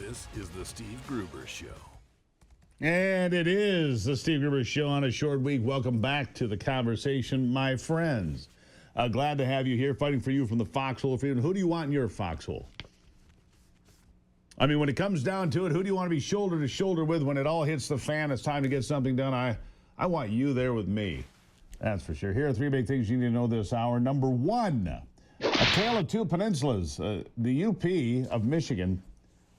This is the Steve Gruber Show. And it is the Steve Gruber Show on a short week. Welcome back to the conversation, my friends. Glad to have you here, fighting for you from the foxhole of freedom. Who do you want in your foxhole? I mean, when it comes down to it, who do you want to be shoulder to shoulder with when it all hits the fan? It's time to get something done. I want you there with me. That's for sure. Here are three big things you need to know this hour. Number one, a tale of two peninsulas. The UP of Michigan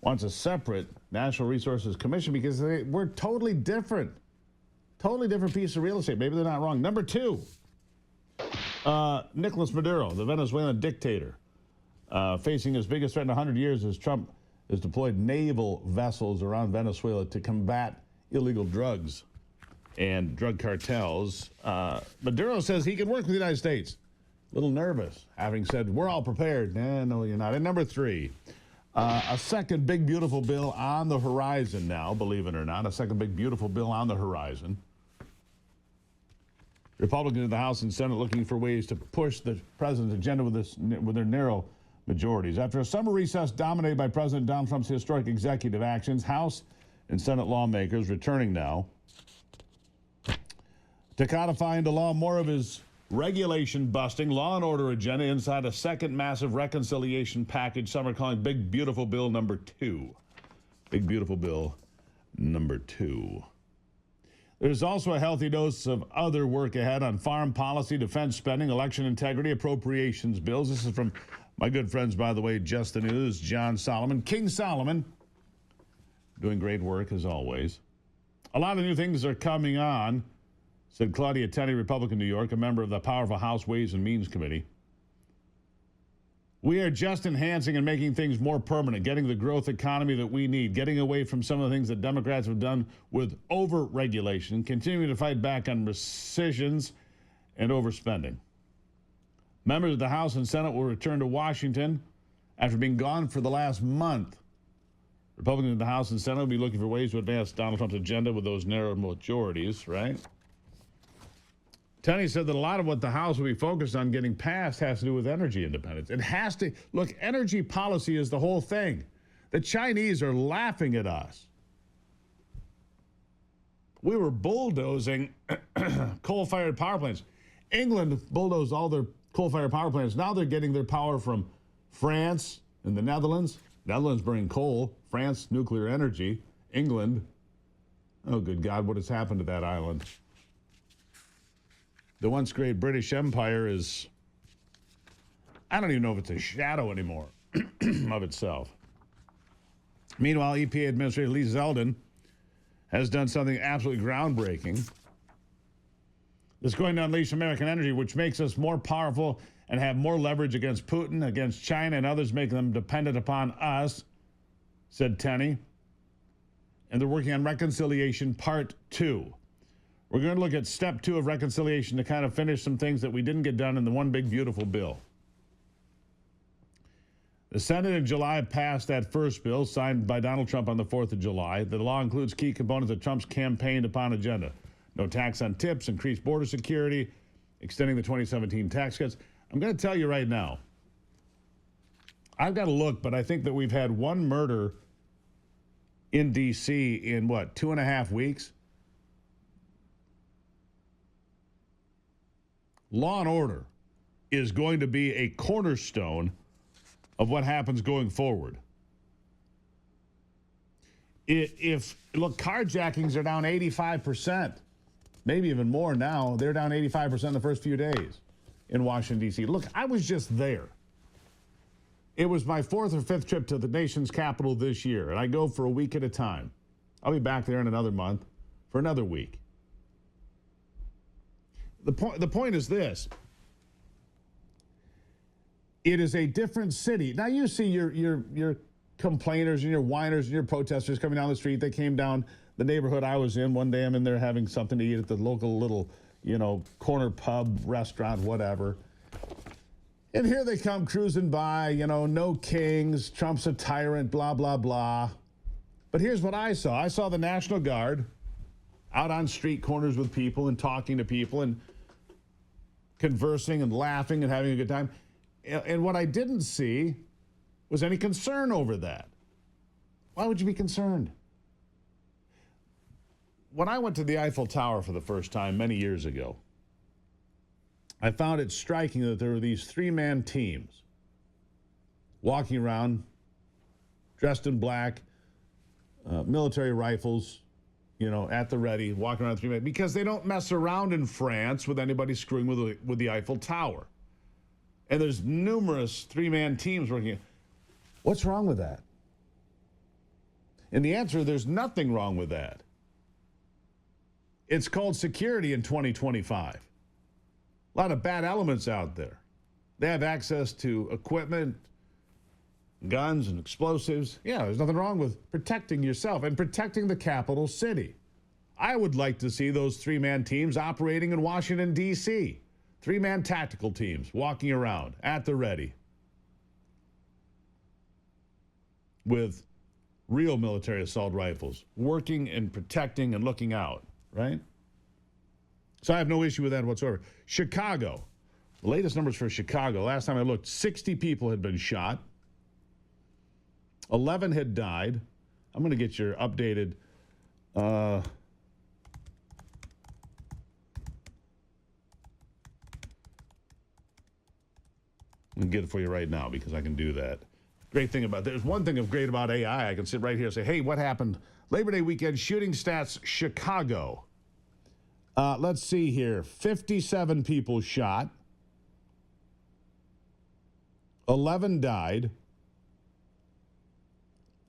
wants a separate Natural Resources Commission because we're totally different. Totally different piece of real estate. Maybe they're not wrong. Number two, Nicolas Maduro, the Venezuelan dictator, facing his biggest threat in 100 years as Trump has deployed naval vessels around Venezuela to combat illegal drugs and drug cartels. Maduro says he can work with the United States. A little nervous, having said, we're all prepared. No, you're not. And number three, a second big, beautiful bill on the horizon now, believe it or not. A second big, beautiful bill on the horizon. Republicans in the House and Senate looking for ways to push the president's agenda with their narrow majorities. After a summer recess dominated by President Donald Trump's historic executive actions, House and Senate lawmakers returning now to codify into law more of his regulation-busting law and order agenda inside a second massive reconciliation package some are calling Big Beautiful Bill number 2. Big Beautiful Bill number 2. There's also a healthy dose of other work ahead on foreign policy, defense spending, election integrity, appropriations bills. This is from my good friends, by the way, Just the News, John Solomon. King Solomon, doing great work as always. A lot of new things are coming on, said Claudia Tenney, Republican, New York, a member of the powerful House Ways and Means Committee. We are just enhancing and making things more permanent, getting the growth economy that we need, getting away from some of the things that Democrats have done with over-regulation, continuing to fight back on rescissions and overspending. Members of the House and Senate will return to Washington after being gone for the last month. Republicans in the House and Senate will be looking for ways to advance Donald Trump's agenda with those narrow majorities, right? Tenney said that a lot of what the House will be focused on getting passed has to do with energy independence. It has to. Look, energy policy is the whole thing. The Chinese are laughing at us. We were bulldozing coal-fired power plants. England bulldozed all their coal-fired power plants. Now they're getting their power from France and the Netherlands. Netherlands burning coal. France, nuclear energy. England, oh, good God, what has happened to that island? The once great British Empire is, I don't even know if it's a shadow anymore of itself. Meanwhile, EPA Administrator Lee Zeldin has done something absolutely groundbreaking. It's going to unleash American energy, which makes us more powerful and have more leverage against Putin, against China, and others, making them dependent upon us, said Tenney. And they're working on reconciliation part 2. We're going to look at step 2 of reconciliation to kind of finish some things that we didn't get done in the one big beautiful bill. The Senate in July passed that first bill signed by Donald Trump on the 4th of July. The law includes key components of Trump's campaigned upon agenda. No tax on tips, increased border security, extending the 2017 tax cuts. I'm going to tell you right now, I've got to look, but I think that we've had one murder in D.C. in, 2.5 weeks? Law and order is going to be a cornerstone of what happens going forward. Look, carjackings are down 85%, maybe even more now. They're down 85% in the first few days in Washington, D.C. Look, I was just there. It was my 4th or 5th trip to the nation's capital this year, and I go for a week at a time. I'll be back there in another month for another week. The point is this. It is a different city. Now you see your complainers and your whiners and your protesters coming down the street. They came down the neighborhood I was in. One day I'm in there having something to eat at the local little, corner pub, restaurant, whatever. And here they come cruising by, no kings, Trump's a tyrant, blah, blah, blah. But here's what I saw. I saw the National Guard out on street corners with people and talking to people and conversing and laughing and having a good time. And what I didn't see was any concern over that. Why would you be concerned? When I went to the Eiffel Tower for the first time many years ago, I found it striking that there were these three-man teams walking around, dressed in black, military rifles, at the ready, walking around three-man, because they don't mess around in France with anybody screwing with the Eiffel Tower. And there's numerous three-man teams working. What's wrong with that? And the answer, there's nothing wrong with that. It's called security in 2025. A lot of bad elements out there. They have access to equipment, guns, and explosives. Yeah, there's nothing wrong with protecting yourself and protecting the capital city. I would like to see those three-man teams operating in Washington, D.C. Three-man tactical teams walking around at the ready with real military assault rifles, working and protecting and looking out, right? So I have no issue with that whatsoever. Chicago, the latest numbers for Chicago, last time I looked, 60 people had been shot. 11 had died. I'm going to get your updated I'll get it for you right now because I can do that. Great thing about there's one thing of great about AI. I can sit right here and say, hey, what happened? Labor Day weekend shooting stats, Chicago. Let's see here. 57 people shot. 11 died.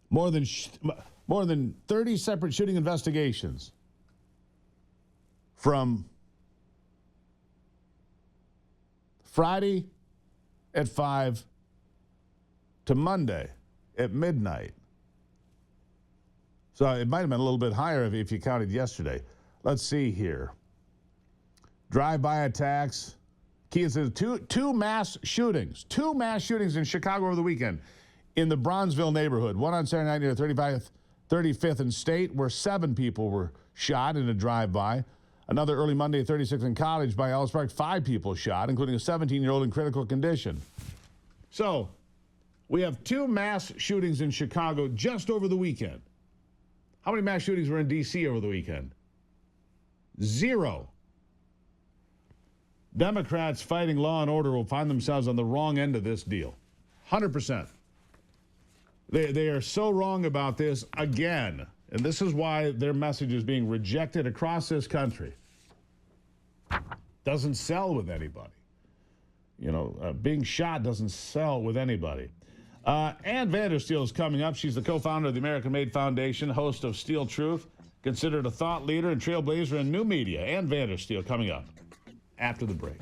More than 30 separate shooting investigations from Friday at 5 to Monday at midnight. So it might have been a little bit higher if you counted yesterday. Let's see here. Drive-by attacks. Key says two mass shootings. Two mass shootings in Chicago over the weekend in the Bronzeville neighborhood. One on Saturday night near 35th and State, where 7 people were shot in a drive-by. Another early Monday at 36th and College by Ellis Park, 5 people shot, including a 17-year-old in critical condition. So we have 2 mass shootings in Chicago just over the weekend. How many mass shootings were in D.C. over the weekend? 0. Democrats fighting law and order will find themselves on the wrong end of this deal. 100%. They are so wrong about this again. And this is why their message is being rejected across this country. Doesn't sell with anybody. Being shot doesn't sell with anybody. Ann Vandersteel is coming up. She's the co-founder of the American Made Foundation, host of Steel Truth, considered a thought leader and trailblazer in new media. Ann Vandersteel coming up after the break.